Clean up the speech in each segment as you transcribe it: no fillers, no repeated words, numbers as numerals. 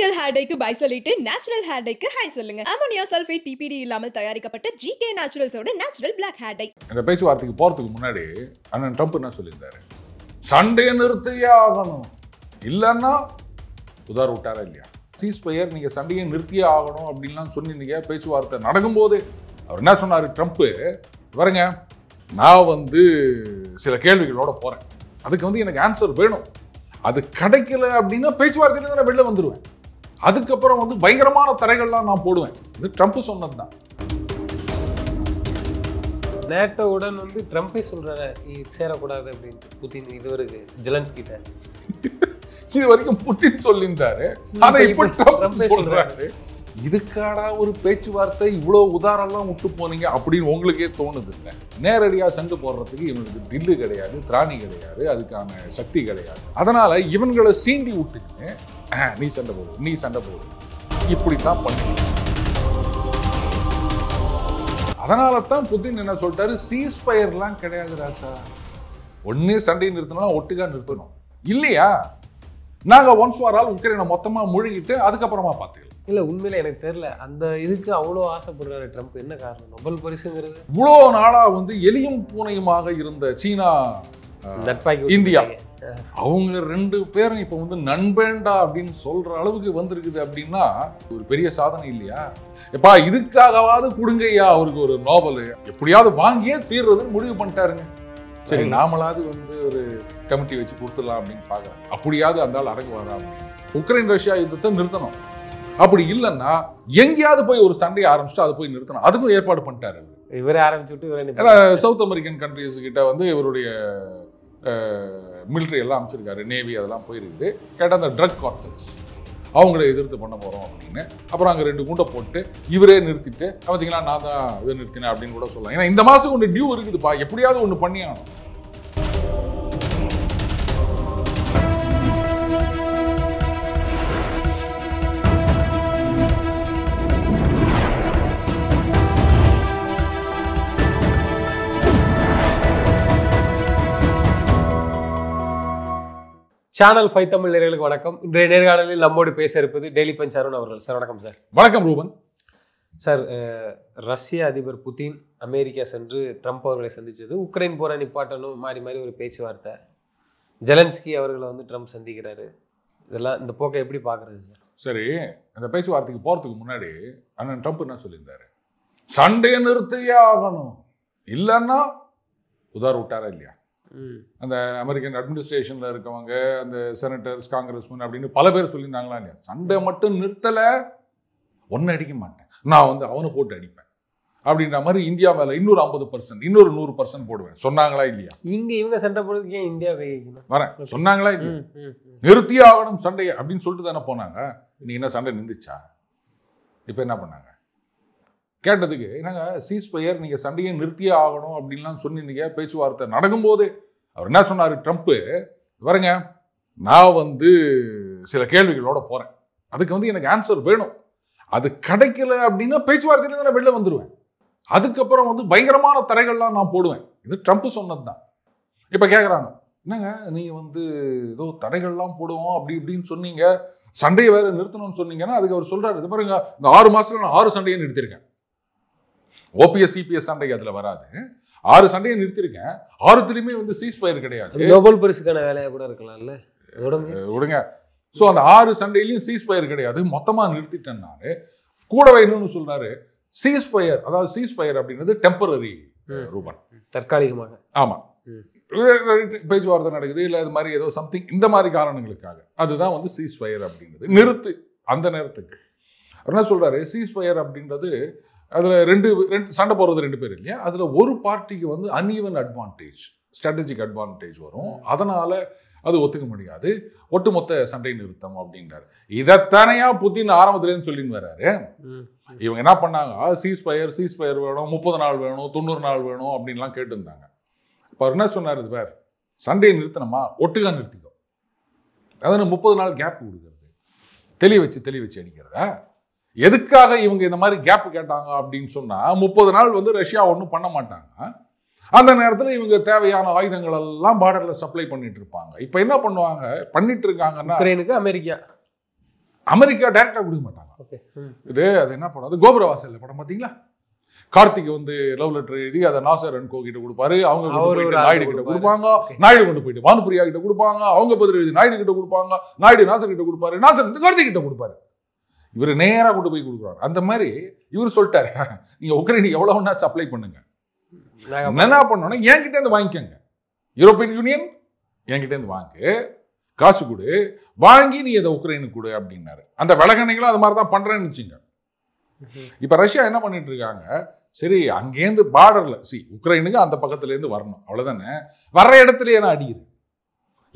Chemical hair டைக்கு bye சொல்லிட்டு natural hair டைக்கு ஹை சொல்லுங்க. அமோனியா சல்ஃபேட் பிபிடி இல்லாமல் தயாரிக்கப்பட்ட ஜிகே நேச்சுரல்ஸோட நேச்சுரல் பிளாக் ஹேர் டை. இந்த பேச்சுவார்த்தைக்கு போறதுக்கு முன்னாடி அண்ணன் ட்ரம்ப் என்ன சொல்லியிருந்தாரு? சண்டையை நிறுத்தியே ஆகணும், இல்லைன்னா உதார விட்டாரா இல்லையா? சீஸ்பயர் நீங்க சண்டையை நிறுத்தியே ஆகணும் அப்படின்லாம் சொன்னீங்க. பேச்சுவார்த்தை நடக்கும்போது அவர் என்ன சொன்னாரு? ட்ரம்ப் பாருங்க, நான் சில கேள்விகளோட போறேன், அதுக்கு எனக்கு ஆன்சர் வேணும், அது கிடைக்கல அப்படின்னா பேச்சுவார்த்தையில நான் வெளில வந்துடுவேன், அதுக்கப்புறம் பயங்கரமான தடைகள்லாம் நான் போடுவேன். இது ட்ரம்ப் சொன்னதுதான். நேட்டோவுடன் ட்ரம்ப்பே சொல்றாரு சேரக்கூடாது அப்படின்னு புதின் இதுவரைக்கும் ஜெலன்ஸ்கிட்ட இது வரைக்கும் புதின் சொல்லியிருந்தாரு, அதை இப்ப ட்ரம்ப் சொல்றாரு. இதுக்காடா ஒரு பேச்சுவார்த்தை இவ்வளவு உதாரணம்லாம் விட்டு போனீங்க அப்படின்னு உங்களுக்கே தோணுது இல்லை? நேரடியா சண்டை போடுறதுக்கு இவனுக்கு தில்லு கிடையாது, திராணி கிடையாது, அதுக்கான சக்தி கிடையாது. அதனால இவன்களை சீண்டி விட்டுக்கிட்டு நீ சண்டை போடு, நீ சண்டை போடு, இப்படித்தான் பண்ணுங்க. அதனால தான் புதின் என்ன சொல்லிட்டாரு? சீஸ்பயர்லாம் கிடையாது ராசா, ஒன்னே சண்டையை நிறுத்தணும், ஒட்டுக்கா நிறுத்தணும், இல்லையா நாங்க ஒன்ஸ் ஃபார் ஆல் உக்ரைனை மொத்தமா முழுகிட்டு அதுக்கப்புறமா பார்த்துக்கலாம். இல்ல உண்மையில எனக்கு தெரியல அந்த இதுக்கு அவ்வளோ ஆசைப்படுறாரு ட்ரம்ப். என்ன காரணம்? நோபல் பரிசுங்கிறது இவ்வளோ நாளா எலியும் பூனையுமாக இருந்த சீனா, இந்தியா, அவங்க ரெண்டு பேரும் இப்ப நண்பேண்டா அப்படின்னு சொல்ற அளவுக்கு வந்திருக்குது அப்படின்னா ஒரு பெரிய சாதனை இல்லையா? எப்பா இதுக்காகவாவது கொடுங்கய்யா அவருக்கு ஒரு நோபல், எப்படியாவது வாங்கியே தீர்றதுன்னு முடிவு பண்ணிட்டாருங்க. சரி, நாமளாவது ஒரு கமிட்டி வச்சு கொடுத்துடலாம் அப்படின்னு பாக்குறேன். அப்படியாவது அந்த ஆள் அடங்கு வரா அப்படின்னு. உக்ரைன் ரஷ்யா யுத்தத்தை நிறுத்தணும், அப்படி இல்லைன்னா எங்கேயாவது போய் ஒரு சண்டையை ஆரம்பிச்சுட்டு அதை போய் நிறுத்தணும், அதுக்கும் ஏற்பாடு பண்ணிட்டாரு. இவரே ஆரம்பிச்சுட்டு சவுத் அமெரிக்கன் கண்ட்ரிஸ் கிட்ட இவருடைய மிலிட்ரி எல்லாம் அமைச்சிருக்காரு, நேவி அதெல்லாம் போயிருக்குது. கேட்டால் அந்த ட்ரக் கார்டல்ஸ் அவங்கள எதிர்த்து பண்ண போறோம் அப்படின்னு. அப்புறம் அங்கே 2 குண்டை போட்டு இவரே நிறுத்திட்டு பார்த்தீங்களா நான் தான் இதை நிறுத்தினேன் அப்படின்னு கூட சொல்லலாம். ஏன்னா இந்த மாதம் ஒன்று டியூ இருக்குதுப்பா, எப்படியாவது ஒன்று பண்ணி ஆகணும். சேனல் 5 தமிழ் நேயர்களுக்கு வணக்கம். இன்றைய நேர்காணலில் நம்மோடு பேச இருப்பது டெய்லி பஞ்ச் அருண் அவர்கள். சார் வணக்கம். சார் வணக்கம் ரூபன். சார், ரஷ்ய அதிபர் புதின் அமெரிக்கா சென்று ட்ரம்ப் அவர்களை சந்திச்சது, உக்ரைன் போரை நிப்பாட்டணும், மாறி மாறி ஒரு பேச்சுவார்த்தை. ஜெலன்ஸ்கி அவர்களை ட்ரம்ப் சந்திக்கிறாரு. இதெல்லாம் இந்த போக்கை எப்படி பார்க்குறது சார்? சரி, அந்த பேச்சுவார்த்தைக்கு போகிறதுக்கு முன்னாடி அண்ணன் ட்ரம்ப் என்ன சொல்லியிருந்தாரு? சண்டையை நிறுத்தியே ஆகணும், இல்லைன்னா உதார விட்டாரா இல்லையா? அந்த அமெரிக்கன் அட்மினிஸ்ட்ரேஷன்ல இருக்கவங்க, அந்த செனட்டர்ஸ், காங்கிரஸ்மேன் அப்படின்னு பல பேர் சொல்லியிருந்தாங்களா இல்லையா? சண்டை மட்டும் நிறுத்தலை, ஒன்னு அடிக்க மாட்டேன், நான் அவனை போட்டு அடிப்பேன் அப்படின்ற மாதிரி இந்தியா மேல இன்னொரு 50%, இன்னொரு 100% போடுவேன் சொன்னாங்களா இல்லையா? இவங்க சண்டை போடுறதுக்கு ஏன் இந்தியா வரேன் சொன்னாங்களா இல்லையா? நிறுத்தியே ஆகணும் சண்டையை அப்படின்னு சொல்லிட்டு தானே போனாங்க. நீ என்ன சண்டை நின்றுச்சா? இப்ப என்ன பண்ணாங்க கேட்டதுக்கு, என்னங்க சீஸ்பயர் நீங்க சண்டையை நிறுத்தியே ஆகணும் அப்படின்லாம் சொன்னீங்க. பேச்சுவார்த்தை நடக்கும்போது அவர் என்ன சொன்னாரு? ட்ரம்ப் பாருங்க, நான் சில கேள்விகளோட போறேன், அதுக்கு எனக்கு ஆன்சர் வேணும், அது கிடைக்கல அப்படின்னா பேச்சுவார்த்தையில நான் வெளில வந்துடுவேன், அதுக்கப்புறம் பயங்கரமான தடைகள்லாம் நான் போடுவேன். இது ட்ரம்ப் சொன்னதுதான். இப்ப கேட்குறாங்க, என்னங்க நீங்க ஏதோ தடைகள்லாம் போடுவோம் அப்படி இப்படின்னு சொன்னீங்க, சண்டையை வேற நிறுத்தணும்னு சொன்னீங்கன்னா அதுக்கு அவர் சொல்றாரு, இது பாருங்க இந்த 6 மாசத்துல நான் 6 சண்டையை நிறுத்திருக்கேன். ஓபிஎஸ் சிபிஎஸ் சண்டை அதுல வராது, 6 சண்டையை நிறுத்திருக்கேன், 6த்துலயுமே சீஸ்பயர் கிடையாது. நோபல் பரிசுக்கான வேலையா கூட இருக்கலாம்ல, விடுங்க. ஸோ அந்த 6 சண்டையிலையும் சீஸ்பயர் கிடையாது, மொத்தமா நிறுத்திட்டேன்னாரு. கூடவே இன்னொன்னு சொல்றாரு, சீஸ்பயர், அதாவது சீஸ்பயர் அப்படின்றது டெம்பரரி ரூபன், தற்காலிகமாக. ஆமா, பேச்சுவார்த்தை நடக்குது இல்ல இது மாதிரி ஏதோ சம்திங், இந்த மாதிரி காரணங்களுக்காக அதுதான் சீஸ்பயர் அப்படின்றது, நிறுத்து அந்த நேரத்துக்கு. என்ன சொல்றாரு? சீஸ்பயர் அப்படின்றது அதுல ரெண்டு சண்டை போடுறது 2 பேர் இல்லையா, அதுல ஒரு பார்ட்டிக்கு அன்ஈவன் அட்வான்டேஜ், ஸ்ட்ராட்டஜிக் அட்வான்டேஜ் வரும், அதனால அது ஒத்துக்க முடியாது, ஒட்டுமொத்த சண்டை நிறுத்தம் அப்படின்றாரு. இதைத்தானையா புதின் ஆரம்பத்துலேருந்து சொல்லின்னு வர்றாரு. இவங்க என்ன பண்ணாங்க? சீஸ்பயர் வேணும், 30 நாள் வேணும், 90 நாள் வேணும் அப்படின்லாம் கேட்டுருந்தாங்க. இப்போ அவர் என்ன சொன்னார்? இது வேறு சண்டையை நிறுத்தணுமா, ஒட்டுக்கா நிறுத்திக்கும், அதாவது 30 நாள் கேப் கொடுக்கறது, தெளி வச்சு அடிக்கிறதா? எதுக்காக இவங்க இந்த மாதிரி கேப் கேட்டாங்க அப்படின்னு சொன்னா, 30 நாள் ரஷ்யா ஒன்றும் பண்ண மாட்டாங்க, அந்த நேரத்தில் இவங்க தேவையான ஆயுதங்கள் எல்லாம் பார்டர்ல சப்ளை பண்ணிட்டு இருப்பாங்க. இப்போ என்ன பண்ணுவாங்க, பண்ணிட்டு இருக்காங்கன்னா உக்ரைனுக்கு அமெரிக்கா அமெரிக்கா டைரக்டா கொடுக்க மாட்டாங்க. இது அது என்ன படம், அது கோபுரவாசல் படம் பார்த்தீங்களா? கார்த்திக் வந்து லவ் லெட்டர் எழுதி அதை நாசர் அண்ட் கோ கிட்ட கொடுப்பாரு, அவங்க நாயுடு கிட்ட கொடுப்பாங்க, நாயுடு கொண்டு போயிட்டு பானுபிரியா கிட்ட கொடுப்பாங்க, அவங்க பதில் எழுதி நாயுடு கிட்ட கொடுப்பாங்க, நாயுடு நாசர் கிட்ட கொடுப்பாரு, நாசர் வந்து கார்த்திக் கிட்ட கொடுப்பாரு, இவர் நேரா கொண்டு போய் கொடுக்குறாரு. அந்த மாதிரி இவர் சொல்லிட்டாரு, நீங்க உக்ரைனுக்கு எவ்வளவுன்னா சப்ளை பண்ணுங்க, என்ன பண்ணோன்னா என்கிட்ட இருந்து வாங்கிக்கோங்க, யூரோப்பியன் யூனியன் என்கிட்ட இருந்து வாங்கு, காசு கொடு, வாங்கி நீ அதை உக்ரைனுக்கு கொடு அப்படின்னாரு. அந்த விலகணைகளும் அது மாதிரி தான் பண்றேன்னு வச்சுங்க. இப்ப ரஷ்யா என்ன பண்ணிட்டு இருக்காங்க, சரி அங்கேருந்து பார்டர்ல உக்ரைனுக்கு அந்த பக்கத்துல இருந்து வரணும், அவ்வளவுதானே, வர்ற இடத்துலயே நான் அடிக்கிறேன்,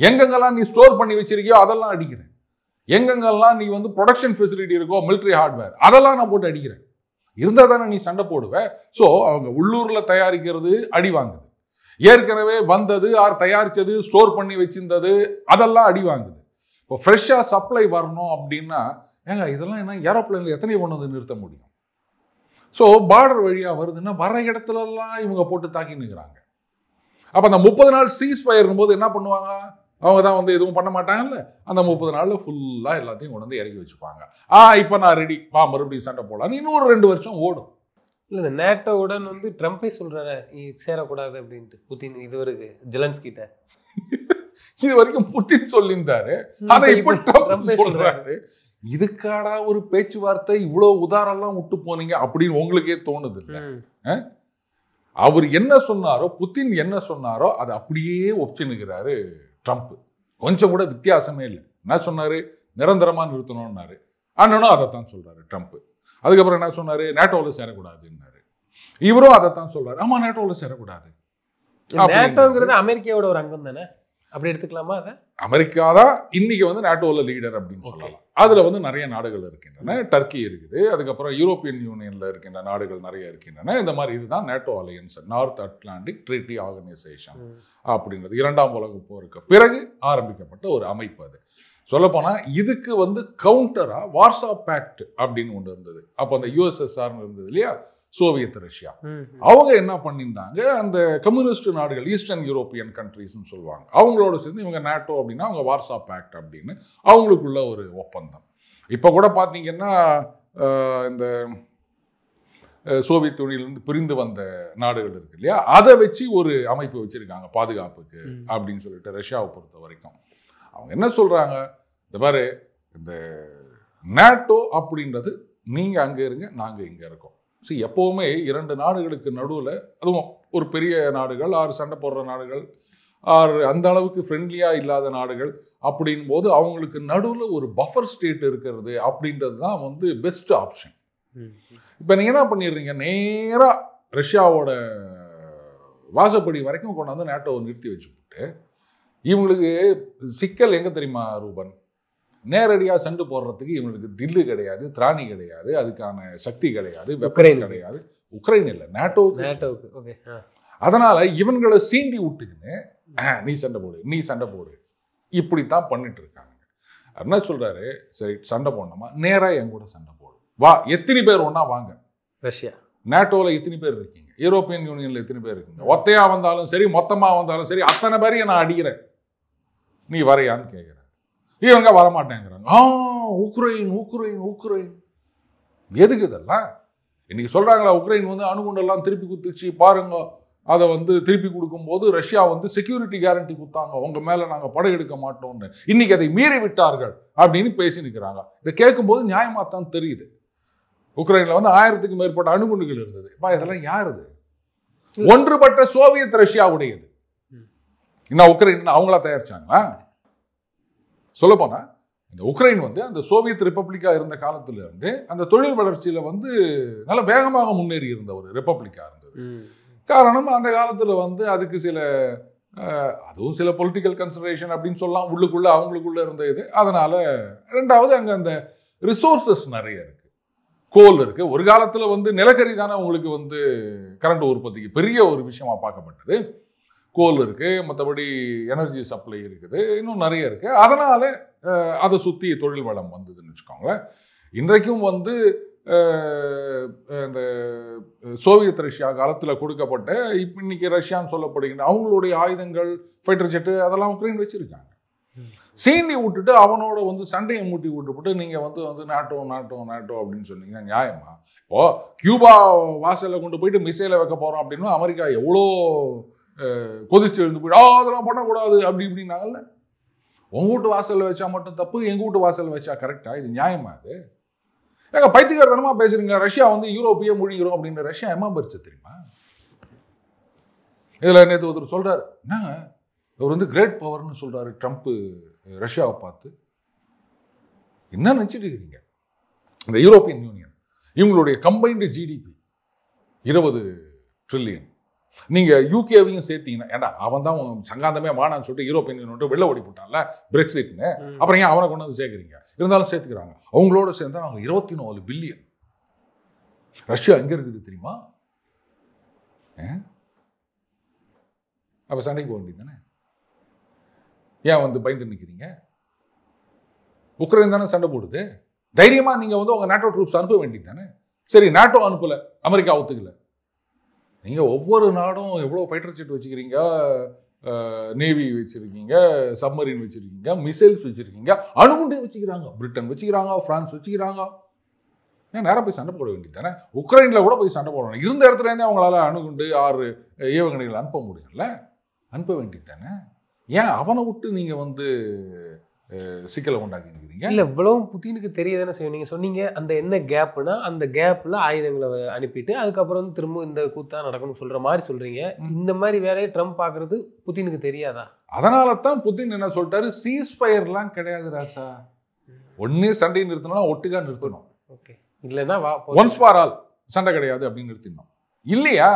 எங்கெங்கெல்லாம் நீ ஸ்டோர் பண்ணி வச்சிருக்கியோ அதெல்லாம் அடிக்கிறேன், எங்கெங்கெல்லாம் நீ வந்து ப்ரொடக்ஷன் ஃபெசிலிட்டி இருக்கோ மிலிட்டரி ஹார்ட்வேர் அதெல்லாம் நான் போட்டு அடிக்கிறேன், இருந்தால் தானே நீ சண்டை போடுவேன். ஸோ அவங்க உள்ளூர்ல தயாரிக்கிறது அடி வாங்குது, ஏற்கனவே வந்தது ஆர் தயாரிச்சது ஸ்டோர் பண்ணி வச்சிருந்தது அதெல்லாம் அடி வாங்குது. இப்போ ஃப்ரெஷ்ஷா சப்ளை வரணும் அப்படின்னா ஏங்க இதெல்லாம் என்ன ஏரோப்ளைன்ல எத்தனை கொண்டு வந்து நிறுத்த முடியும்? ஸோ பார்டர் வழியா வருதுன்னா வர இடத்துலலாம் இவங்க போட்டு தாக்கி நிற்கிறாங்க. அப்போ அந்த 30 நாள் சீஸ் ஃபயர்னும் போது என்ன பண்ணுவாங்க, அவங்க தான் வந்து எதுவும் பண்ண மாட்டாங்கல்ல, அந்த 30 நாள்ல ஃபுல்லா எல்லாத்தையும் கொண்டு வந்து இறக்கி வச்சுப்பாங்க. இப்போ நான் ரெடி, மறுபடியும் சண்டை போடலாம், இன்னொரு 2 வருஷம் ஓடும். இல்லை இந்த நேட்டோவுடன் வந்து ட்ரம்ப்பே சொல்றாரு சேரக்கூடாது அப்படின்ட்டு, புதின் இதுவரைக்கு ஜெலன்ஸ்கிட்ட இது வரைக்கும் புதின் சொல்லியிருந்தாரு, அதை இப்போ ட்ரம்ப் சொல்றாரு. இதுக்காடா ஒரு பேச்சுவார்த்தை, இவ்வளவு உதாரணம் விட்டு போனீங்க அப்படின்னு உங்களுக்கே தோணுது இல்லை? அவர் என்ன சொன்னாரோ, புதின் என்ன சொன்னாரோ அதை அப்படியே ஒப்பிச்சுனுக்கிறாரு ட்ரம்ப். கொஞ்சம் கூட வித்தியாசமே இல்லை. என்ன சொன்னாரு, நிரந்தரமா நிறுத்தணும்னாரு, அண்ணனும் அதைத்தான் சொல்றாரு ட்ரம்ப். அதுக்கப்புறம் என்ன சொன்னாரு, நேட்டோவில் சேரக்கூடாதுன்னாரு, இவரும் அதைத்தான் சொல்றாரு, ஆமா நேட்டோவில் சேரக்கூடாது. நேட்டோங்கிறது அமெரிக்காவோட ஒரு அங்கம் தானே, அப்படி எடுத்துக்கலாமா? அதை அமெரிக்கா தான் இன்னைக்கு வந்து நேட்டோவில் லீடர் அப்படின்னு சொல்லலாம். அதுல வந்து நிறைய நாடுகள் இருக்கின்றன, டர்க்கி இருக்குது, அதுக்கப்புறம் யூரோப்பியன் யூனியன்ல இருக்கின்ற நாடுகள் நிறைய இருக்கின்றன. இந்த மாதிரி இதுதான் NATO alliance, north Atlantic treaty organisation அப்படின்றது 2ஆம் உலக போருக்கு பிறகு ஆரம்பிக்கப்பட்ட ஒரு அமைப்பு. அது சொல்லப்போனா இதுக்கு வந்து கவுண்டரா வார்சா பேக்ட் அப்படின்னு ஒன்று இருந்தது. அப்போ அந்த யுஎஸ்எஸ்ஆர் இருந்தது இல்லையா, சோவியத் ரஷ்யா, அவங்க என்ன பண்ணியிருந்தாங்க, அந்த கம்யூனிஸ்ட் நாடுகள் ஈஸ்டர்ன் யூரோப்பியன் கண்ட்ரிஸ்ன்னு சொல்லுவாங்க, அவங்களோட சேர்ந்து இவங்க நேட்டோ அப்படின்னா அவங்க வார்சா பேக்ட் அப்படின்னு அவங்களுக்குள்ள ஒரு ஒப்பந்தம். இப்போ கூட பார்த்தீங்கன்னா இந்த சோவியத் யூனியன்லேருந்து பிரிந்து வந்த நாடுகள் இருக்கு இல்லையா, அதை வச்சு ஒரு அமைப்பு வச்சிருக்காங்க பாதுகாப்புக்கு அப்படின்னு சொல்லிட்டு. ரஷ்யாவை பொறுத்த வரைக்கும் அவங்க என்ன சொல்றாங்க, இந்த பாரு இந்த நேட்டோ அப்படின்றது நீங்க அங்க இருங்க நாங்க இங்க இருக்கோம். எப்பவுமே 2 நாடுகளுக்கு நடுவில், அதுவும் ஒரு பெரிய நாடுகள் ஆறு சண்டை போடுற நாடுகள் ஆறு அந்த அளவுக்கு ஃப்ரெண்ட்லியா இல்லாத நாடுகள் அப்படின் போது அவங்களுக்கு நடுவில் ஒரு பஃபர் ஸ்டேட் இருக்கிறது அப்படின்றது தான் வந்து பெஸ்ட் ஆப்ஷன். இப்போ நீங்க என்ன பண்ணிடுறீங்க, நேரா ரஷ்யாவோட வாசப்படி வரைக்கும் கொண்டாந்து நேட்டோவை நிறுத்தி வச்சுக்கிட்டு, இவங்களுக்கு சிக்கல் எங்க தெரியுமா ரூபன், நேரடியாக சண்டை போடுறதுக்கு இவங்களுக்கு தில்லு கிடையாது, திராணி கிடையாது, அதுக்கான சக்தி கிடையாது, வெப்பன்ஸ் கிடையாது. உக்ரைன் இல்லை, நேட்டோவுக்கு. அதனால இவங்களை சீண்டி விட்டுக்கின்னு நீ சண்டை போடு நீ சண்டை போடு இப்படித்தான் பண்ணிட்டு இருக்காங்க. என்ன சொல்றாரு, சரி சண்டை போடணுமா, நேரா என் கூட சண்டை போடு, வா, எத்தனை பேர் ஒன்னா வாங்க, ரஷ்யா நேட்டோவில் எத்தனை பேர் இருக்கீங்க, யூரோப்பியன் யூனியன்ல எத்தனை பேர் இருக்கீங்க, ஒத்தையா வந்தாலும் சரி மொத்தமா வந்தாலும் சரி அத்தனை பேரையும் நான் அடிக்கிறேன், நீ வரையான்னு கேட்கிறேன். இவங்க வரமாட்டேங்கிறாங்க. உக்ரைன் உக்ரைன் உக்ரைன் எதுக்கு இதெல்லாம்? இன்னைக்கு சொல்றாங்களா, உக்ரைன் வந்து அணுகுண்டெல்லாம் திருப்பி குத்துச்சு பாருங்க, அதை வந்து திருப்பி கொடுக்கும்போது ரஷ்யா வந்து செக்யூரிட்டி கேரண்டி கொடுத்தாங்க, உங்க மேல நாங்க படையெடுக்க மாட்டோம்னு, இன்னைக்கு அதை மீறி விட்டார்கள் அப்படின்னு பேசி நிற்கிறாங்க. இதை கேட்கும்போது நியாயமா தான் தெரியுது. உக்ரைன்ல வந்து 1000க்கும் மேற்பட்ட அணுகுண்டுகள் இருந்தது. இதெல்லாம் யாருது? ஒன்றுபட்ட சோவியத் ரஷ்யாவுடையது. இன்னும் உக்ரைன் அவங்களா தயாரிச்சாங்களா? சொல்ல போனா இந்த உக்ரைன் வந்து அந்த சோவியத் ரிப்பப்ளிக்கா இருந்த காலத்துல இருந்து அந்த தொழில் வளர்ச்சியில வந்து நல்ல வேகமாக முன்னேறி இருந்த ஒரு ரிப்பப்ளிக்கா இருந்தது. காரணம் அந்த காலத்துல வந்து அதுக்கு சில அதுவும் சில பொலிட்டிக்கல் கன்சிடரேஷன் அப்படின்னு சொல்லலாம், உள்ளுக்குள்ள அவங்களுக்குள்ள இருந்த இது. அதனால ரெண்டாவது அங்க அந்த ரிசோர்சஸ் நிறைய இருக்கு, கோல் இருக்கு. ஒரு காலத்துல வந்து நிலக்கரி தானே உங்களுக்கு வந்து கரண்ட் உற்பத்திக்கு பெரிய ஒரு விஷயமா பார்க்கப்பட்டது. கோல் இருக்கு, மற்றபடி எனர்ஜி சப்ளை இருக்குது, இன்னும் நிறைய இருக்கு. அதனால அதை சுற்றி தொழில் வளம் வந்ததுன்னு வச்சுக்கோங்களேன். இன்றைக்கும் வந்து இந்த சோவியத் ரஷ்யா காலத்தில் கொடுக்கப்பட்ட இன்னைக்கு ரஷ்யான்னு சொல்லப்படுகின்ற அவங்களுடைய ஆயுதங்கள், ஃபைட்டர் ஜெட்டு அதெல்லாம் உக்ரைன் வச்சிருக்காங்க. சீண்டி விட்டுட்டு அவனோட வந்து சண்டையை மூட்டி விட்டுப்பட்டு நீங்கள் வந்து நாட்டோ நாட்டோ நாட்டோ அப்படின்னு சொன்னீங்கன்னா நியாயமா? இப்போ கியூபா வாசலில் கொண்டு போயிட்டு மிசைலை வைக்க போகிறோம் அப்படின்னா அமெரிக்கா எவ்வளோ கொதிச்சு எழுந்து போயிட்டு அதெல்லாம் பண்ணக்கூடாது அப்படி இப்படின்னாங்கல்ல. உங்கள் வீட்டு வாசலில் வச்சா மட்டும் தப்பு, எங்கள் வீட்டு வாசலில் வச்சா கரெக்டா? இது நியாயமா? அது ஏங்க பைத்தியக்காரத்தனமாக பேசுறீங்க. ரஷ்யா வந்து யூரோப்பையே மூழ்கிறோம் அப்படின்னு ரஷ்யா எம்மா பரிச்சு தெரியுமா? இதில் நேற்று ஒருத்தர் சொல்கிறார், என்னங்க இவர் வந்து கிரேட் பவர்னு சொல்கிறாரு ட்ரம்ப்பு ரஷ்யாவை பார்த்து. என்ன நினச்சிட்டு இருக்கிறீங்க? இந்த யூரோப்பியன் யூனியன் இவங்களுடைய கம்பைன்டு ஜிடிபி 20 ட்ரில்லியன். நீங்கள் யூகேவையும் சேர்த்தீங்கன்னா, ஏண்டா அவன் தான் சங்காந்தமே வானான்னு சொல்லிட்டு யூரோப்பியன் யூனியன் வெளில ஓடி போட்டான்ல பிரெக்சிட்னு, அப்புறம் ஏன் அவனை கொண்டு வந்து சேர்க்குறீங்க? இருந்தாலும் சேர்த்துக்கிறாங்க. அவங்களோட சேர்ந்தா அவங்க 24 பில்லியன். ரஷ்யா எங்கே இருக்குது தெரியுமா? அப்போ சண்டைக்கு போக வேண்டியது தானே? ஏன் வந்து பயந்து நிற்கிறீங்க? உக்ரைன் தானே சண்டை போடுது. தைரியமாக நீங்கள் வந்து உங்கள் நாட்டோ ட்ரூப்ஸ் அனுப்ப வேண்டியது தானே? சரி, நாட்டோ அனுப்பலை, அமெரிக்கா ஒத்துக்கல. நீங்கள் ஒவ்வொரு நாடும் எவ்வளோ ஃபைட்டர் ஜெட் வச்சுக்கிறீங்க, நேவி வச்சுருக்கீங்க, சப்மரீன் வச்சுருக்கீங்க, மிசைல்ஸ் வச்சுருக்கீங்க, அணுகுண்டே வச்சுக்கிறாங்க. பிரிட்டன் வச்சுக்கிறாங்க, ஃப்ரான்ஸ் வச்சுக்கிறாங்க. ஏன் நேராக போய் சண்டை போட வேண்டியது தானே? உக்ரைனில் கூட போய் சண்டை போடணும். இருந்த இடத்துலேருந்தே அவங்களால அணுகுண்டு 6 ஏவுகணைகள் அனுப்ப முடியும்ல, அனுப்ப வேண்டியது தானே? ஏன் அவனை விட்டு நீங்கள் வந்து சிக்கலை கொண்டாக்கிக்கிறீங்க? இல்லை, இவ்வளவும் புதினுக்கு தெரிய தானே செய்யும். நீங்கள் சொன்னீங்க அந்த என்ன கேப்னா அந்த கேப்பில் ஆயுதங்களை அனுப்பிட்டு அதுக்கப்புறம் வந்து திரும்ப இந்த கூத்தா நடக்கணும்னு சொல்கிற மாதிரி சொல்கிறீங்க. இந்த மாதிரி வேலையை ட்ரம்ப் பார்க்குறது புதினுக்கு தெரியாதா? அதனால தான் புதின் என்ன சொல்லிட்டாரு, சீஸ்ஃபயர்லாம் கிடையாது ராசா, ஒன்னே சண்டையை நிறுத்தணும், ஒட்டுக்கா நிறுத்தணும். ஓகே, இல்லைன்னா ஒன்ஸ் ஃபார் ஆல் சண்டை கிடையாது அப்படின்னு நிறுத்திடணும். இல்லையா,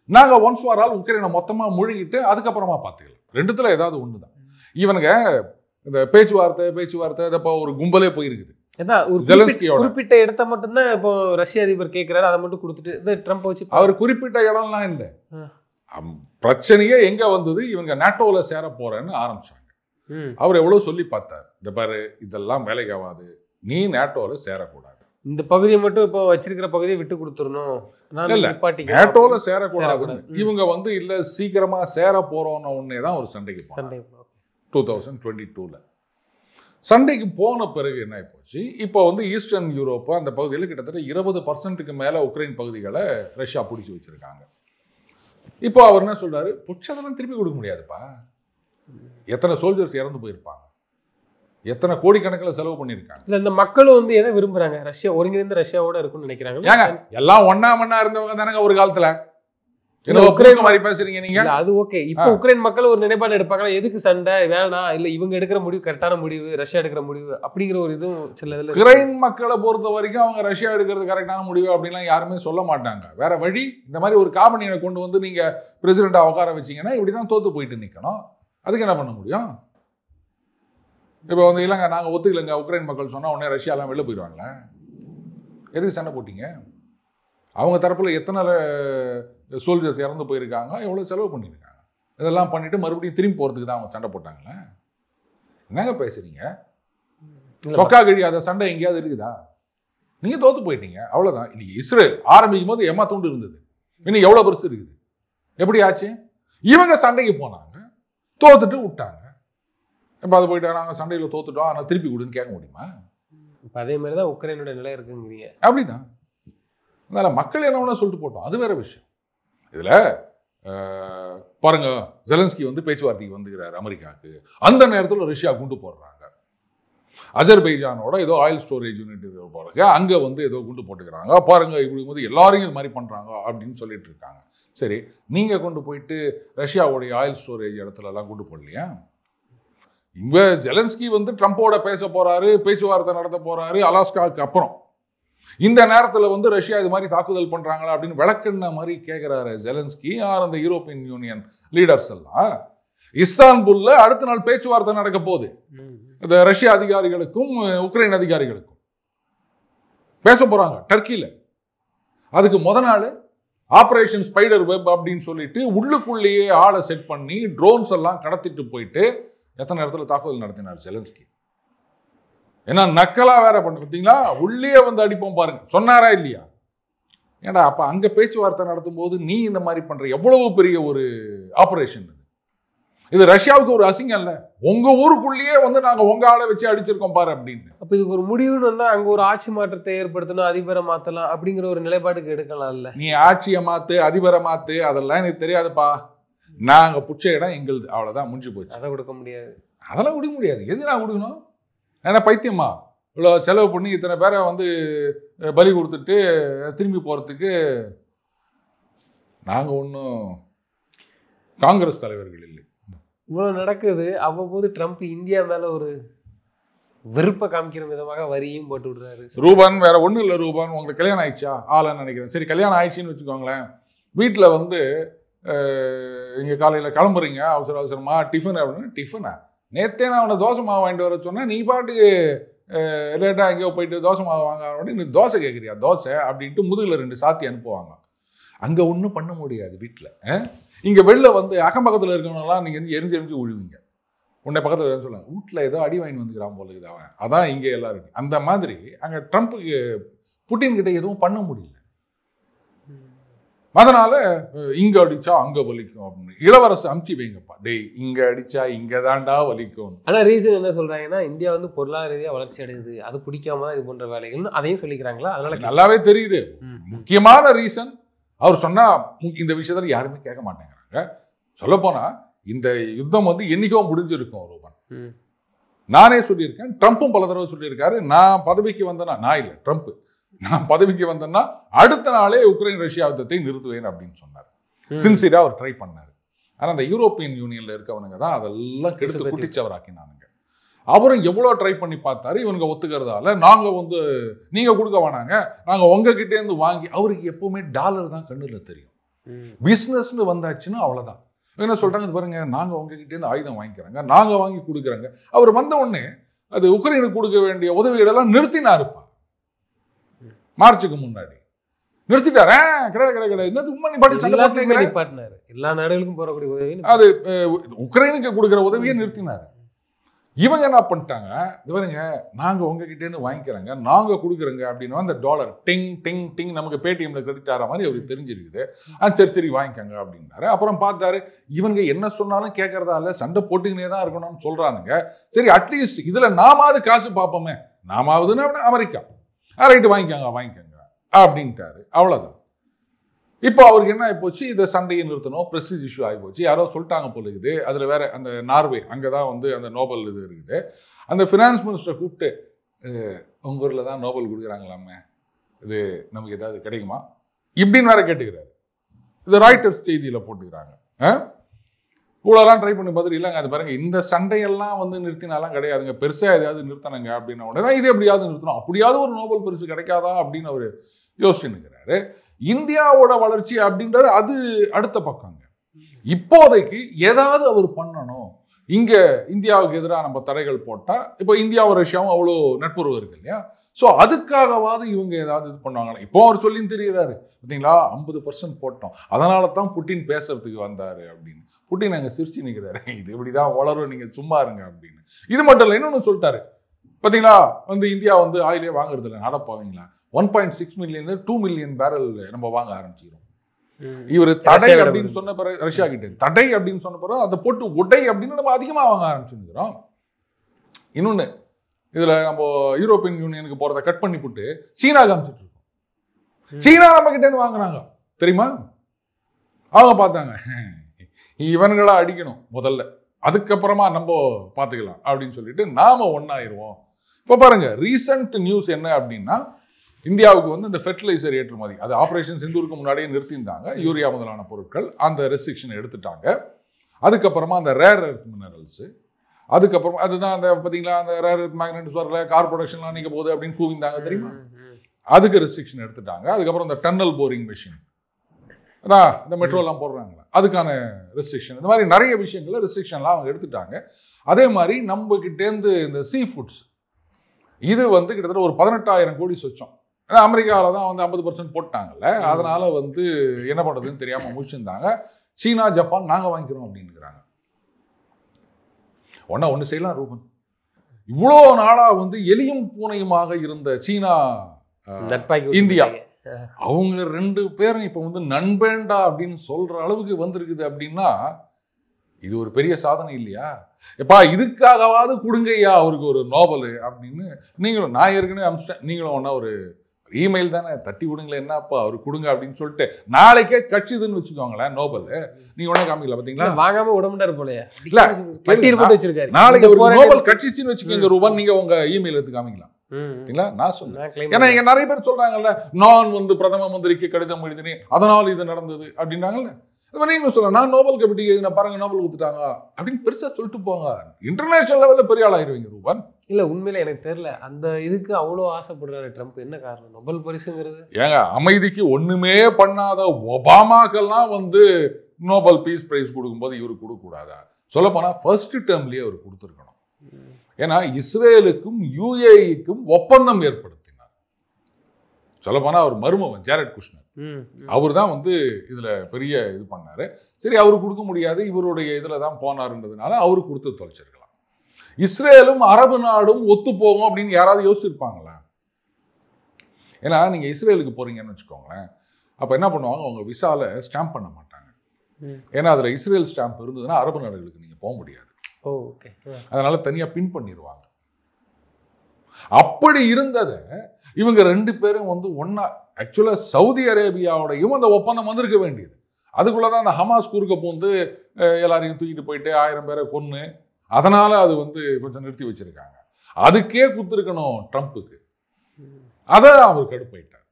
நாங்கள் ஒன்ஸ் ஃபார் ஆல் உக்ரைனை மொத்தமாக முழுகிட்டு அதுக்கப்புறமா பார்த்துக்கலாம். ரெண்டுத்துல ஏதாவது ஒன்று தான். இவனுங்க இந்த பேச்சுவார்த்தை இப்போ ஒரு கும்பலே போயிருக்குது. குறிப்பிட்ட இடத்த மட்டும்தான் இப்போ ரஷ்ய அதிபர் கேட்கிறாரு, அதை மட்டும் கொடுத்துட்டு ட்ரம்ப் வச்சு அவர் குறிப்பிட்ட இடம்லாம் இல்லை. பிரச்சனையே எங்க வந்தது, இவங்க நாட்டோல சேர போறேன்னு ஆரம்பிச்சாங்க. அவர் எவ்வளவு சொல்லி பார்த்தார், இந்த பாரு இதெல்லாம் வேலைக்கு ஆகாது, நீ நாட்டோல சேரக்கூடாது, இந்த பகுதியை மட்டும் இப்போ வச்சிருக்கிற பகுதியை விட்டு கொடுத்துடணும், நாட்டோல சேரக்கூடாது. இவங்க வந்து இல்ல சீக்கிரமா சேர போறோம்னு ஒன்னே தான் ஒரு சண்டைக்கு போனாங்க 2022ல. சண்டைக்கு போன பிறகு என்ன ஆயிப்போச்சு, இப்போ வந்து ஈஸ்டர்ன் யூரோப்பு அந்த பகுதியில் கிட்டத்தட்ட 20% மேல உக்ரைன் பகுதிகளை ரஷ்யா பிடிச்சி வச்சிருக்காங்க. இப்போ அவர் என்ன சொல்றாரு, புடிச்சதெல்லாம் திருப்பி கொடுக்க முடியாதுப்பா. எத்தனை சோல்ஜர்ஸ் இறந்து போயிருப்பாங்க, எத்தனை கோடிக்கணக்கில் செலவு பண்ணியிருக்காங்க. இல்லை, இந்த மக்களும் வந்து எதை விரும்புறாங்க, ரஷ்யா ஒருங்கிணைந்த ரஷ்யாவோட இருக்குன்னு நினைக்கிறாங்க. ஏங்க எல்லாம் ஒன்னா இருந்தவங்க தானங்க ஒரு காலத்துல. உக்ரைன் மாதிரி பேசுறீங்க நீங்க. அது ஓகே, இப்போ உக்ரைன் மக்கள் ஒரு நிலைப்பாடு எடுப்பாங்களா, எதுக்கு சண்டை வேணாம், இல்ல இவங்க எடுக்கிற முடிவு கரெக்டான முடிவு, ரஷ்யா எடுக்கிற முடிவு அப்படிங்கிற ஒரு இதுவும் சில இதுல. உக்ரைன் மக்களை பொறுத்த வரைக்கும் அவங்க ரஷ்யா எடுக்கிறது கரெக்டான முடிவு அப்படின்லாம் யாருமே சொல்ல மாட்டாங்க. வேற வழி, இந்த மாதிரி ஒரு காம்பனியை கொண்டு வந்து நீங்க பிரசிடென்டா உட்கார வச்சீங்கன்னா இப்படிதான் தோத்து போயிட்டு நிக்கணும். அதுக்கு என்ன பண்ண முடியும்? இப்போ வந்து இல்லைங்க நாங்கள் ஒத்துக்கலைங்க உக்ரைன் மக்கள் சொன்னால் உடனே ரஷ்யாலாம் வெளில போயிடுவாங்களே, எதுக்கு சண்டை போட்டீங்க? அவங்க தரப்பில் எத்தனை சோல்ஜர்ஸ் இறந்து போயிருக்காங்க, எவ்வளோ செலவு பண்ணியிருக்காங்க, இதெல்லாம் பண்ணிட்டு மறுபடியும் திரும்பி போகிறதுக்கு தான் அவங்க சண்டை போட்டாங்களே. என்னங்க பேசுறீங்க? சொக்கா கழியாத சண்டை எங்கேயாவது இருக்குதா? நீங்கள் தோத்து போயிட்டீங்க, அவ்வளோதான். இன்னைக்கு இஸ்ரேல் ஆரம்பிக்கும் போது எம்மா தூண்டு இருந்தது, இன்னைக்கு எவ்வளோ பெருசு இருக்குது. எப்படி ஆச்சு? இவங்க சண்டைக்கு போனாங்க, தோத்துட்டு விட்டாங்க. இப்போ அது போயிட்டு நாங்கள் சண்டையில் தோத்துட்டோம் ஆனால் திருப்பி கொடுன்னு கேட்க முடியுமா? இப்போ அதே மாதிரி தான் உக்ரைனோட நிலை இருக்குங்கிறீங்க. அப்படிதான். அதனால் மக்கள் என்ன வேணா சொல்லிட்டு போட்டோம், அது வேற விஷயம். இதில் பாருங்க, ஜெலன்ஸ்கி வந்து பேச்சுவார்த்தைக்கு வந்துக்கிறார் அமெரிக்காவுக்கு. அந்த நேரத்தில் ரஷ்யா குண்டு போடுறாங்க. அஜர்பைஜானோட ஏதோ ஆயில் ஸ்டோரேஜ் யூனிட் போறாங்க, அங்கே வந்து ஏதோ குண்டு போட்டுக்கிறாங்க. பாருங்க இப்படி வந்து எல்லாரையும் இது மாதிரி பண்ணுறாங்க அப்படின்னு சொல்லிட்டு இருக்காங்க. சரி, நீங்கள் கொண்டு போயிட்டு ரஷ்யாவுடைய ஆயில் ஸ்டோரேஜ் இடத்துலலாம் குண்டு போடலையா? இவ ஜெலன்ஸ்கி வந்து ட்ரம்போட பேச போறாரு, பேச்சுவார்த்தை நடத்த போறாரு அலாஸ்காவுக்கு அப்புறம். இந்த நேரத்தில் வந்து ரஷ்யா இது மாதிரி தாக்குதல் பண்றாங்களா அப்படின்னு விளக்குன மாதிரி கேட்கிறாரு ஜெலன்ஸ்கி. அந்த யூரோப்பியன் யூனியன் லீடர்ஸ் எல்லாம் இஸ்தான்புல்ல அடுத்த நாள் பேச்சுவார்த்தை நடக்க போகுது. இந்த ரஷ்ய அதிகாரிகளுக்கும் உக்ரைன் அதிகாரிகளுக்கும் பேச போறாங்க டர்க்கியில. அதுக்கு முத நாள் ஆபரேஷன் ஸ்பைடர் வெப் அப்படின்னு சொல்லிட்டு உள்ளுக்குள்ளேயே ஆளை செட் பண்ணி ட்ரோன்ஸ் எல்லாம் கடத்திட்டு போயிட்டு எத்தனை இடத்துல தாக்குதல் நடத்தினார் ஜெலன்ஸ்கி. ஏன்னா நக்கலா வேற பண்ண பார்த்தீங்களா, உள்ளே வந்து அடிப்போம் பாருங்க, சொன்னாரா இல்லையா? ஏன்னா அப்ப அங்க பேச்சுவார்த்தை நடத்தும் போது நீ இந்த மாதிரி பண்ற எவ்வளவு பெரிய ஒரு ஆபரேஷன். இது ரஷ்யாவுக்கு ஒரு அசிங்கம் இல்ல, உங்க ஊருக்குள்ளேயே வந்து நாங்க உங்க ஆளை வச்சு அடிச்சிருக்கோம் பாரு அப்படின்னு. அப்ப இதுக்கு ஒரு முடிவுன்னு வந்தா அங்க ஒரு ஆட்சி மாற்றத்தை ஏற்படுத்தணும், அதிபரை மாத்தலாம் அப்படிங்கிற ஒரு நிலைப்பாடுக்கு எடுக்கலாம் இல்ல. நீ ஆட்சியை மாத்து, அதிபரை மாத்து, அதெல்லாம் எனக்கு தெரியாதுப்பா, நாங்க புச்ச இடம் எங்களுது, அவ்வளவுதான், முடிஞ்சு போச்சு. அதை கொடுக்க முடியாது, அதெல்லாம் கொடுக்க முடியாது. எது நான் கொடுக்கணும்? ஏன்னா பைத்தியமா இவ்வளோ செலவு பண்ணி இத்தனை பேரை வந்து பலி கொடுத்துட்டு திரும்பி போறதுக்கு நாங்க ஒன்றும் காங்கிரஸ் தலைவர்கள் இல்லை. இவ்வளவு நடக்குது. அவ்வப்போது ட்ரம்ப் இந்தியா மேல ஒரு வெறுப்பை காமிக்கிற விதமாக வரியும் போட்டு விடுறாரு. ரூபான் வேற ஒன்றும் இல்லை. ரூபான் உங்களுக்கு கல்யாணம் ஆயிடுச்சா? ஆளான்னு நினைக்கிறேன். சரி, கல்யாணம் ஆயிடுச்சின்னு வச்சுக்கோங்களேன். வீட்டில் வந்து இங்கே காலையில் கிளம்புறீங்க அவசர அவசரமா டிஃபன் அப்படின்னு. டிஃபனா? நேற்றே நான் அவனை தோசை மாவு வாங்கிட்டு வர சொன்னேன், நீ பாட்டுக்கு லேட்டாக எங்கேயோ போயிட்டு தோசை மாவு வாங்க அப்படின்னு நீ தோசை கேட்குறியா? தோசை அப்படின்ட்டு முதுகில் 2 சாத்தி அனுப்புவாங்க. அங்கே ஒன்றும் பண்ண முடியாது வீட்டில். இங்கே வெளில வந்து அக்கம் பக்கத்தில் இருக்கவங்கலாம் நீங்கள் வந்து எரிஞ்சு விழுவீங்க. உன்னை பக்கத்தில் சொல்லுவாங்க, வீட்டில் ஏதோ அடி வாங்கி வந்துக்கிறான் போல இது அவன். அதான் இங்கே எல்லாரும். அந்த மாதிரி அங்கே ட்ரம்ப்புக்கு புட்டின் கிட்ட எதுவும் பண்ண முடியல. அதனால இங்க அடிச்சா அங்க வலிக்கும் அப்படின்னு இளவரசு அமுச்சி வைங்கப்பா, டேய் இங்க அடிச்சா இங்க தாண்டா வலிக்கும். ஆனா ரீசன் என்ன சொல்றாங்கன்னா, இந்தியா வந்து பொருளாதார ரீதியா வளர்ச்சி அடையுது, அது பிடிக்காம இது போன்ற வேலைகள்னு அதையும் சொல்லிக்கிறாங்களா? அதனால நல்லாவே தெரியுது. முக்கியமான ரீசன் அவர் சொன்னா இந்த விஷயத்துல யாருமே கேட்க மாட்டேங்கிறாங்க. சொல்ல போனா இந்த யுத்தம் வந்து என்னைக்கோ முடிஞ்சிருக்கும் ரூபன். நானே சொல்லியிருக்கேன், ட்ரம்ப்பும் பல தடவை சொல்லியிருக்காரு, நான் பதவிக்கு வந்தேன்னா, நான் இல்லை ட்ரம்ப், நான் பதவிக்கு வந்தேன்னா அடுத்த நாளே உக்ரைன் ரஷ்யா யுத்தத்தை நிறுத்துவேன் அப்படின்னு சொன்னார். சின்சியரா அவர் ட்ரை பண்ணாரு. ஆனா அந்த யூரோப்பியன் யூனியன்ல இருக்கவனுங்க தான் அதெல்லாம் கெடுத்து குட்டிச்சவராக்கினானுங்க. அவரும் எவ்வளோ ட்ரை பண்ணி பார்த்தாரு, இவனுங்க ஒத்துக்கிறதால நாங்க வந்து நீங்க கொடுக்க வேணாங்க, நாங்க உங்ககிட்டே இருந்து வாங்கி. அவருக்கு எப்பவுமே டாலர் தான் கண்ணுல தெரியும். பிசினஸ்னு வந்தாச்சுன்னா அவ்வளவுதான். என்ன சொல்றாங்க பாருங்க, நாங்க உங்ககிட்ட இருந்து ஆயுதம் வாங்கிக்கிறோங்க, நாங்க வாங்கி கொடுக்குறோங்க. அவர் வந்த உடனே அது உக்ரைனுக்கு கொடுக்க வேண்டிய உதவிகளெல்லாம் நிறுத்தினாருப்பா. மார்ச்சுக்கு முன்னாடி நிறுத்திட்டாரு. கிடையாது எல்லா நாடுகளுக்கும் போறக்கூடிய உதவி அது உக்ரைனுக்கு கொடுக்குற உதவியை நிறுத்தினாரு. இவங்க என்ன பண்ணிட்டாங்க, இவருங்க நாங்க உங்ககிட்ட இருந்து வாங்கிக்கிறோங்க, நாங்க கொடுக்குறோங்க அப்படின்னு அந்த டாலர் டிங் டிங் டிங் நமக்கு பேடிஎம்ல கிரெடிட் ஆகிற மாதிரி அவருக்கு தெரிஞ்சிருக்குது. சரி சரி வாங்கிக்கோங்க அப்படின்னாரு. அப்புறம் பார்த்தாரு, இவங்க என்ன சொன்னாலும் கேட்கறதா இல்லை, சண்டை போட்டுக்கினே தான் இருக்கணும்னு சொல்றானுங்க. சரி அட்லீஸ்ட் இதுல நாமாவது காசு பார்ப்போமே, நாமாவதுன்னா அமெரிக்கா, ரைட்டு வாங்கிக்கோங்க அப்படின்ட்டாரு. அவ்வளவுதான். இப்போ அவருக்கு என்ன ஆகிப்போச்சு, இதை சண்டையை நிறுத்தணும், பிரஸ்டீஜ் இஷ்யூ ஆகிப்போச்சு. யாரோ சொல்லிட்டாங்க போல இருக்குது. அதில் வேற அந்த நார்வே அங்கதான் வந்து அந்த நோபல் இது இருக்குது. அந்த ஃபினான்ஸ் மினிஸ்டரை கூப்பிட்டு, உங்க ஊர்ல தான் நோபல் கொடுக்குறாங்களாமே, இது நமக்கு ஏதாவது கிடைக்குமா இப்படின்னு வேற கேட்டுக்கிறாரு. இது ராய்டர்ஸ் செய்தியில போட்டுக்கிறாங்க. இவ்வளோலாம் ட்ரை பண்ணி பார்த்துட்டு இல்லைங்க, அது பாருங்க இந்த சண்டையெல்லாம் வந்து நிறுத்தினாலாம் கிடையாதுங்க, பெருசா எதையாவது நிறுத்தினாங்க அப்படின்னா உடனே தான் இது எப்படியாவது நிறுத்தணும், அப்படியாவது ஒரு நோபல் பரிசு கிடைக்காதா அப்படின்னு அவர் யோசிச்சுன்னுக்கிறாரு. இந்தியாவோட வளர்ச்சி அப்படின்றது அது அடுத்த பக்கங்க. இப்போதைக்கு ஏதாவது அவர் பண்ணணும். இங்க இந்தியாவுக்கு எதிராக நம்ம தடைகள் போட்டா, இப்போ இந்தியாவும் ரஷ்யாவும் அவ்வளோ நட்புறவு இருக்கு இல்லையா, ஸோ அதுக்காகவாது இவங்க ஏதாவது இது பண்ணுவாங்களா. இப்போ அவர் சொல்லின்னு தெரிகிறாரு பார்த்தீங்களா, 50% போட்டோம், அதனால தான் புட்டின் பேசுறதுக்கு வந்தாரு அப்படின்னு. புட்டின் அங்கே சிரிச்சு நிற்கிறாரு, இது இப்படிதான் வளரும், நீங்க சும்மா இருங்க அப்படின்னு. இது மட்டும் இல்லை, இன்னொன்னு சொல்லிட்டாரு பார்த்தீங்களா, வந்து இந்தியா வந்து ஆயிலே வாங்குறது இல்லை, நடப்பாவீங்களா, 1.6 மில்லியன் 2 மில்லியன் பேரல் நம்ம வாங்க ஆரம்பிச்சிடும். இவர் தடை அப்படின்னு சொன்ன பிறகு ரஷ்யா கிட்ட தடை அப்படின்னு சொன்ன பிறகு அதை போட்டு உடை அப்படின்னு நம்ம அதிகமா வாங்க ஆரம்பிச்சுக்கிறோம். இன்னொன்னு, இதுல நம்ம யூரோப்பியன் யூனியனுக்கு போறதை கட் பண்ணி போட்டு சீனா காமிச்சிட்டு இருக்கோம். சீனா நம்ம கிட்ட இருந்து வாங்குறாங்க தெரியுமா. அவங்க பார்த்தாங்க, இவன்களா அடிக்கணும் முதல்ல, அதுக்கப்புறமா நம்ம பார்த்துக்கலாம் அப்படின்னு சொல்லிட்டு நாம ஒன்னாயிருவோம். இப்போ பாருங்க, ரீசன்ட் நியூஸ் என்ன அப்படின்னா, இந்தியாவுக்கு வந்து இந்த ஃபெர்டிலைசர் ஏற்றுமதி அது ஆப்ரேஷன் சிந்தூருக்கு முன்னாடியே நிறுத்தியிருந்தாங்க. யூரியா முதலான பொருட்கள் அந்த ரெஸ்ட்ரிக்ஷன் எடுத்துட்டாங்க. அதுக்கப்புறமா அந்த ரேர் எர்த் மினரல்ஸ், அதுக்கப்புறமா அதுதான் அந்த பார்த்தீங்களா, அந்த ரேர் எர்த் மேக்னெட்ஸ் வரல, கார் ப்ரொடக்ஷன்லாம் நீங்க போகுது அப்படின்னு கூவிந்தாங்க தெரியுமா, அதுக்கு ரெஸ்ட்ரிக்ஷன் எடுத்துட்டாங்க. அதுக்கப்புறம் இந்த டன்னல் போரிங் மிஷின் அதான் இந்த மெட்ரோலாம் போடுறாங்களா, அதுக்கான ரெஸ்ட்ரிக்ஷன், இந்த மாதிரி நிறைய விஷயங்கள்ல ரெஸ்ட்ரிக்ஷன்லாம் அவங்க எடுத்துட்டாங்க. அதே மாதிரி நம்ம கிட்டேருந்து இந்த சீ ஃபுட்ஸ் இது வந்து கிட்டத்தட்ட ஒரு 18,000 கோடி சொச்சம். ஏன்னா அமெரிக்காவில் தான் வந்து 50% போட்டாங்கல்ல, அதனால வந்து என்ன பண்ணுறதுன்னு தெரியாமல் முடிச்சிருந்தாங்க. சீனா ஜப்பான் நாங்கள் வாங்கிக்கிறோம் அப்படின்னுக்கிறாங்க. ஒன்று செய்யலாம் ரூபன், இவ்வளோ நாளாக வந்து எலியும் பூனையுமாக இருந்த சீனா இந்தியா, அவங்க 2 பேரும் இப்போ வந்து நண்பேண்டா அப்படின்னு சொல்கிற அளவுக்கு வந்திருக்குது. அப்படின்னா இது ஒரு பெரிய சாதனை இல்லையா? எப்பா இதுக்காகவாது கொடுங்கய்யா அவருக்கு ஒரு நோபல் அப்படின்னு நீங்களும், நான் ஏற்கனவே அமிச்சிட்டேன், நீங்களும் ஒன்றா ஒரு இமெயில் தானே தட்டி விடுங்களேன், என்னப்பா அவர் கொடுங்க அப்படின்னு சொல்லிட்டு நாளைக்கே கட்சிதுன்னு வச்சுக்கோங்களேன் நோபல், நீங்க உடனே காமிக்கல பாத்தீங்களா? வாங்காம விடமாட்டாரு போலயே. இல்ல பட்டியல் போட்டு வச்சிருக்காரு. நாளைக்கு ஒரு நோபல் கட்சிச்சின்னு வச்சுக்கோங்க ரூபாய், நீங்க உங்க இமெயில் எடுத்து காமிக்கலாம். நான் சொன்னேன். ஏன்னா இங்க நிறைய பேர் சொல்றாங்கல்ல, நான் வந்து பிரதம மந்திரிக்கு கடிதம் எழுதினேன் அதனால இது நடந்தது அப்படின்றாங்கல்ல. நீங்க சொல்லலாம், நான் நோபல் கமிட்டிக்கு எழுதின பாருங்க நோபல் கொடுத்துட்டாங்க அப்படின்னு பெருசா சொல்லிட்டு போங்க. இன்டர்நேஷனல் லெவல்ல பெரிய ஆளாயிருவீங்க ரூபான். இல்ல உண்மையில எனக்கு தெரியல அந்த இதுக்கு அவ்வளோ ஆசைப்படுறாரு ட்ரம்ப். என்ன காரணம்? நோபல் பரிசுங்கிறது ஏங்க அமைதிக்கு ஒண்ணுமே பண்ணாத ஒபாமாக்கெல்லாம் வந்து நோபல் பீஸ் பிரைஸ் கொடுக்கும்போது இவருக்கு கொடுக்க கூடாதா? சொல்ல போனா ஃபர்ஸ்ட் டேர்ம்லயே அவர் கொடுத்துருக்கணும். ஏன்னா இஸ்ரேலுக்கும் யுஏஇக்கும் ஒப்பந்தம் ஏற்படுத்தினார். சொல்ல போனா அவர் மருமகன் ஜாரட் குஷ்னர், அவர் தான் வந்து இதுல பெரிய இது பண்ணாரு. சரி, அவரு கொடுக்க முடியாது, இவருடைய இதுல தான் போனாருன்றதுனால அவரு கொடுத்து தொலைச்சிருக்கலாம். இஸ்ரேலும் அரபு நாடும் ஒத்து போகும் அப்படின்னு யாராவது யோசிச்சிருப்பாங்களா? ஏன்னா நீங்க இஸ்ரேலுக்கு போறீங்கன்னு வச்சுக்கோங்களேன், அப்ப என்ன பண்ணுவாங்க, அவங்க விசால ஸ்டாம்ப் பண்ண மாட்டாங்க. ஏன்னா அதுல இஸ்ரேல் ஸ்டாம்ப் இருந்ததுன்னா அரபு நாடுகளுக்கு நீங்க போக முடியாது. அதனால தனியா பின் பண்ணிடுவாங்க. அப்படி இருந்ததை இவங்க ரெண்டு பேரும் வந்து ஒன்னா, ஆக்சுவலா சவுதி அரேபியாவோடையும் அந்த ஒப்பந்தம் வந்திருக்க வேண்டியது. அதுக்குள்ளதான் அந்த ஹமாஸ் குறுக்க போந்து எல்லாரையும் தூக்கிட்டு போயிட்டு 1000 பேரை கொன்னு, அதனால அது வந்து கொஞ்சம் நிறுத்தி வச்சிருக்காங்க. அதுக்கே குத்துருக்கணும் ட்ரம்ப்புக்கு. அதை அவர் கடுப்பாயிட்டார்.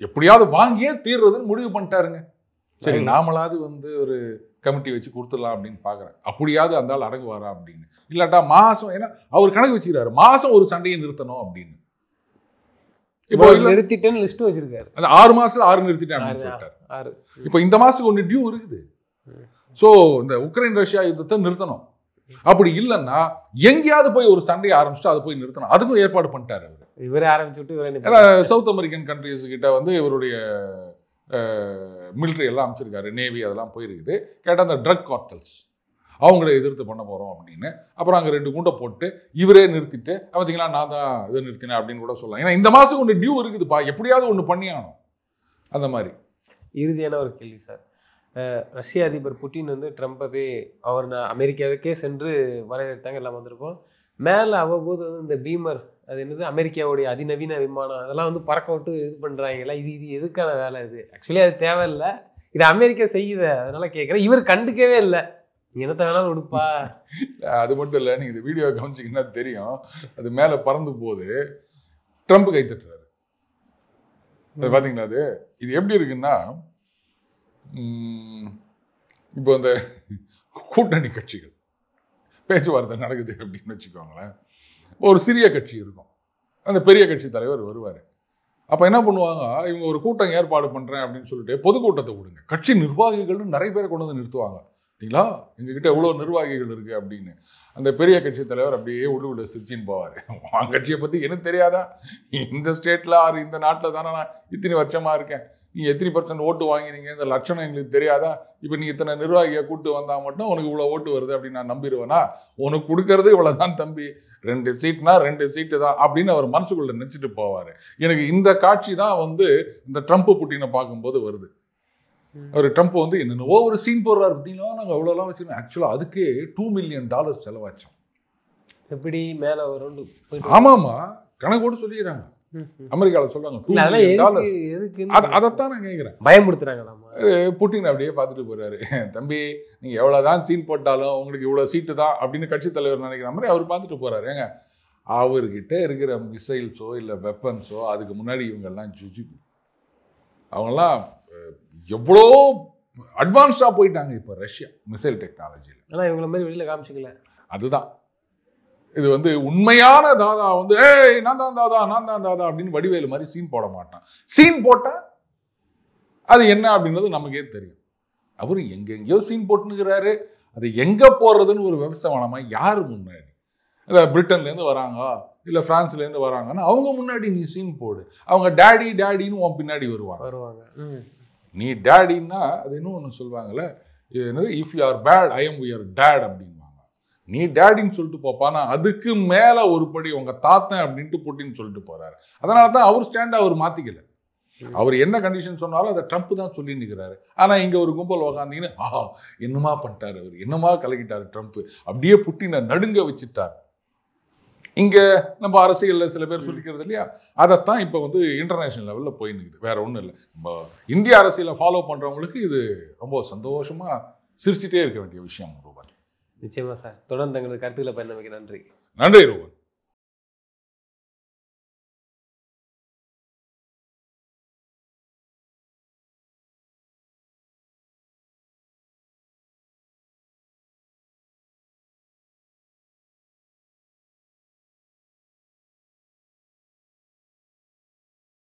எப்படியாவது வாங்கியே தீர்றதுன்னு முடிவு பண்ணிட்டாருங்க. சரி, நாமளாவது வந்து ஒரு கமிட்டி வச்சு கொடுத்துடலாம் அப்படின்னு பாக்குறேன். அப்படியாவது அந்த ஆள் அடங்குவாரா அப்படின்னு. இல்லாட்டா மாசம், ஏன்னா அவர் கணக்கு வச்சுக்கிறாரு, மாசம் ஒரு சண்டையை நிறுத்தணும் அப்படின்னு. இப்போ நிறுத்திட்டேன்னு லிஸ்ட் வச்சிருக்காரு. அந்த 6 மாசத்துல 6 நிறுத்திட்டான்னு சொல்லிட்டாரு. இப்போ இந்த மாசத்துக்கு ஒன்று டியூ இருக்குது. ஸோ இந்த உக்ரைன் ரஷ்யா யுத்தத்தை நிறுத்தணும். அப்படி இல்லைன்னா எங்கேயாவது போய் ஒரு சண்டையை ஆரம்பிச்சுட்டு அதை போய் நிறுத்தணும். அதுக்கும் ஏற்பாடு பண்ணிட்டாரு அவர். இவரே ஆரம்பிச்சுட்டு சவுத் அமெரிக்கன் கண்ட்ரிஸ் கிட்ட வந்து இவருடைய மிலிட்ரி எல்லாம் அமைச்சிருக்காரு, நேவி அதெல்லாம் போயிருக்குது. கேட்டால் அந்த ட்ரக் கார்டல்ஸ் அவங்கள எதிர்த்து பண்ண போகிறோம் அப்படின்னு. அப்புறம் அங்கே 2 குண்டை போட்டு இவரே நிறுத்திட்டு, பார்த்தீங்களா நான் தான் இதை நிறுத்தினேன் அப்படின்னு கூட சொல்லலாம். ஏன்னா இந்த மாதம் ஒன்று டியூ இருக்குதுப்பா, எப்படியாவது ஒன்று பண்ணி ஆகணும். அந்த மாதிரி இறுதியான ஒரு கேள்வி சார். ரஷ்ய அதிபர் புட்டின் வந்து ட்ரம்பை அவர் அமெரிக்காவுக்கே சென்று வரவேற்றாங்க, எல்லாம் வந்திருப்போம். மேலே அவ்வப்போது வந்து இந்த பீமர், அது என்னது அதிநவீன அதிநவீன விமானம், அதெல்லாம் வந்து பறக்க விட்டு இது பண்ணுறாங்களா, இது எதுக்கான வேலை? இது ஆக்சுவலி அது தேவையில்லை, இது அமெரிக்கா செய்யுது, அதனால கேட்குறேன். இவர் கண்டுக்கவே இல்லை, நீ என்னத்த வேணாலும் விடுப்பா. அது மட்டும் இல்லை, நீங்கள் இந்த வீடியோ கவனிச்சிங்கன்னா தெரியும், அது மேலே பறந்து போது ட்ரம்ப் கை தட்டுறாரு. அது பார்த்தீங்களா? அது இது எப்படி இருக்குன்னா, இப்போ இந்த கூட்டணி கட்சிகள் பேச்சுவார்த்தை நடக்குது அப்படின்னு வச்சுக்கோங்களேன். ஒரு சிறிய கட்சி இருக்கும், அந்த பெரிய கட்சி தலைவர் வருவார். அப்போ என்ன பண்ணுவாங்க, இவங்க ஒரு கூட்டம் ஏற்பாடு பண்ணுறேன் அப்படின்னு சொல்லிட்டு பொதுக்கூட்டத்தை விடுங்க, கட்சி நிர்வாகிகள்னு நிறைய பேரை கொண்டு வந்து நிறுத்துவாங்க. சரிங்களா, எங்ககிட்ட எவ்வளோ நிர்வாகிகள் இருக்குது அப்படின்னு. அந்த பெரிய கட்சி தலைவர் அப்படியே உள்ள சிரிச்சின்னு போவார். உன் கட்சியை பற்றி எனக்கு தெரியாதா? இந்த ஸ்டேட்டில் இந்த நாட்டில் தானே நான் இத்தனை வருஷமாக இருக்கேன், நீ எத்தனை % ஓட்டு வாங்கினீங்க, இந்த லட்சணம் எங்களுக்கு தெரியாதா? இப்போ நீ இத்தனை நிர்வாகியை கூட்டு வந்தால் மட்டும் உனக்கு இவ்வளோ ஓட்டு வருது அப்படின்னு நான் நம்பிடுவேனா? உனக்கு கொடுக்கறது இவ்வளோதான் தம்பி, 2 சீட்னா 2 சீட்டு தான் அப்படின்னு அவர் மனசுக்குள்ள நினச்சிட்டு போவார். எனக்கு இந்த காட்சி தான் வந்து இந்த ட்ரம்ப் புட்டினை பார்க்கும்போது வருது. அவர் ட்ரம்ப் வந்து என்னென்னவோ ஒரு சீன் போடுறாரு, பார்த்தீங்களா நாங்கள் அவ்வளோலாம் வச்சுருக்கோம். ஆக்சுவலாக அதுக்கே $2 மில்லியன் செலவாச்சோம். எப்படி மேலே ஒரு ஆமாம்மா, கணக்கோடு சொல்லிடுறாங்க. அமெரிக்காவில் சொல்றாங்க $2 மில்லியன். அதைத்தான் நான் கேட்குறேன். பயமுடுத்துறாங்க. புட்டின் அப்படியே பார்த்துட்டு போறாரு, தம்பி நீங்கள் எவ்வளோதான் சீன் போட்டாலும் உங்களுக்கு இவ்வளோ சீட்டு தான் அப்படின்னு கட்சி தலைவர் நினைக்கிற மாதிரி அவர் பார்த்துட்டு போறாரு. ஏங்க அவர்கிட்ட இருக்கிற மிசைல்ஸோ இல்லை வெப்பன்ஸோ அதுக்கு முன்னாடி இவங்கெல்லாம் ஜுஜிபி, அவங்கெல்லாம் எவ்வளோ அட்வான்ஸ்டாக போயிட்டாங்க இப்போ ரஷ்யா மிசைல் டெக்னாலஜியில். ஆனால் இவங்கள மாதிரி வெளியில் காமிச்சிக்கல. அதுதான் இது வந்து உண்மையான தாதா வந்து ஏய் நான் தான் தாதா நான் தான் தாதா அப்படின்னு வடிவேலு மாதிரி சீன் போட மாட்டான். சீன் போட்டால் அது என்ன அப்படின்றது நமக்கே தெரியும். அவரு எங்கெங்கயோ சீன் போட்டுனுக்கிறாரு. அது எங்கே போடுறதுன்னு ஒரு விவசாயமா யார் முன்னாடி, இல்லை பிரிட்டன்லேருந்து வராங்க இல்லை ஃப்ரான்ஸ்லேருந்து வராங்கன்னா அவங்க முன்னாடி நீ சீன் போடு. அவங்க டேடி டேடின்னு உன் பின்னாடி வருவாங்க. நீ டேடின்னா அது இன்னும் ஒன்று சொல்லுவாங்கல்ல, என்னது if you are bad I am your dad அப்படின்வாங்க. நீ டேடின்னு சொல்லிட்டு போப்பானா அதுக்கு மேலே ஒரு படி உங்கள் தாத்தன் அப்படின்ட்டு புட்டின்னு சொல்லிட்டு போகிறாரு. அதனால தான் அவர் ஸ்டாண்டை அவர் மாற்றிக்கல. அவர் என்ன கண்டிஷன் சொன்னாலும் அதை ட்ரம்ப் தான் சொல்லி நிற்கிறாரு. ஆனால் இங்கே ஒரு கும்பல் உக்காந்தீங்கன்னு என்னமா பண்ணிட்டாரு அவர், என்னமா கலக்கிட்டாரு ட்ரம்ப், அப்படியே புட்டினை நடுங்க வச்சுட்டார். இங்கே நம்ம அரசியலில் சில பேர் சொல்லிக்கிறது இல்லையா, அதைத்தான் இப்போ வந்து இன்டர்நேஷனல் லெவலில் போய் நிற்குது. வேற ஒன்றும் இல்லை. நம்ம இந்திய அரசியலை ஃபாலோ பண்ணுறவங்களுக்கு இது ரொம்ப சந்தோஷமாக சிரிச்சுட்டே இருக்க வேண்டிய விஷயம் ரூபன். நிச்சயமா சார். தொடர்ந்து தங்களது கருத்துக்களை பயந்தமைக்கு நன்றி. நன்றி ரூபன்.